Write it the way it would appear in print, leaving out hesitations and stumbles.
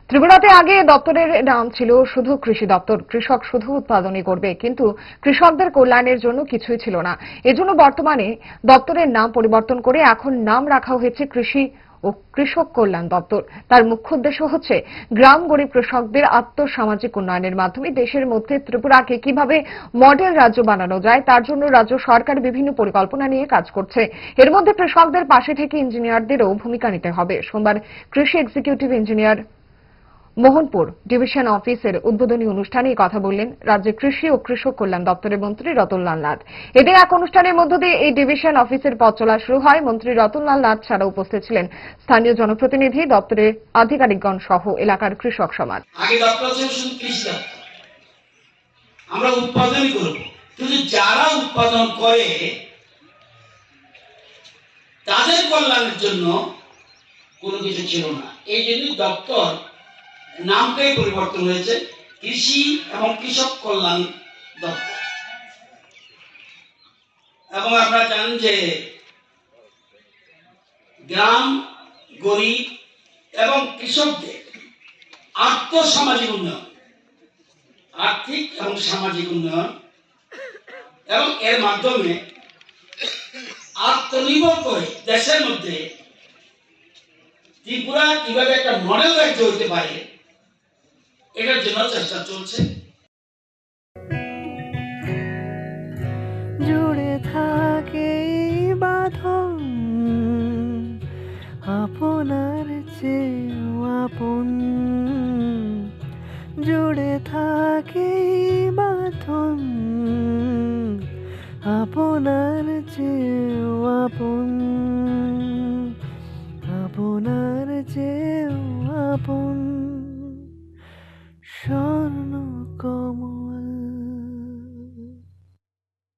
ত্রিপুরাতে আগে দপ্তরের নাম ছিল শুধু কৃষি দপ্তর। কৃষক শুধু উৎপাদনই করবে, কিন্তু কৃষকদের কল্যাণের জন্য কিছুই ছিল না। এজন্য বর্তমানে দপ্তরের নাম পরিবর্তন করে এখন নাম রাখা হয়েছে কৃষি ও কৃষক কল্যাণ দপ্তর। তার মুখ্য উদ্দেশ্য হচ্ছে গ্রাম গরিব কৃষকদের আর্থসামাজিক উন্নয়নের মাধ্যমে দেশের মধ্যে ত্রিপুরাকে কিভাবে মডেল রাজ্য বানানো যায়, তার জন্য রাজ্য সরকার বিভিন্ন পরিকল্পনা নিয়ে কাজ করছে। এর মধ্যে কৃষকদের পাশে থেকে ইঞ্জিনিয়ারদেরও ভূমিকা নিতে হবে। সোমবার কৃষি এক্সিকিউটিভ ইঞ্জিনিয়ার মোহনপুর ডিভিশন অফিসের উদ্বোধনী অনুষ্ঠানে কথা বললেন রাজ্যের কৃষি ও কৃষক কল্যাণ দপ্তরের মন্ত্রী রতনলাল নাথ। এদিন এক অনুষ্ঠানের মধ্য দিয়ে এই ডিভিশন অফিসের পথ চলা শুরু হয়। মন্ত্রী রতনলাল নাথ ছাড়া উপস্থিত ছিলেন স্থানীয় জনপ্রতিনিধি, দপ্তরের আধিকারিকগণ সহ এলাকার কৃষক সমাজ। আগে দপ্তর ছিল শুধু কৃষি দপ্তর, আমরা উৎপাদনই করব, কিন্তু যারা উৎপাদন করে তাদের কল্যাণের জন্য কোনো কিছু ছিল না। এই জন্য দপ্তর নামটাই পরিবর্তন হয়েছে কৃষি এবং কৃষক কল্যাণ দপ্তর। এবং আপনারা জানেন যে গ্রাম গরিব এবং কৃষকদের আর্থসামাজিক উন্নয়ন, আর্থিক এবং সামাজিক উন্নয়ন এবং এর মাধ্যমে আত্মনির্ভর করে দেশের মধ্যে ত্রিপুরা কিভাবে একটা মডেল রাজ্য হতে পারে এটার জন্য চেষ্টা চলছে। জুড়ে থাকে বাঁধন আপনার চেয়েও আপন, জুড়ে থাকে বাঁধন আপনার চেয়েও আপন, আপনার চেয়েও আপন।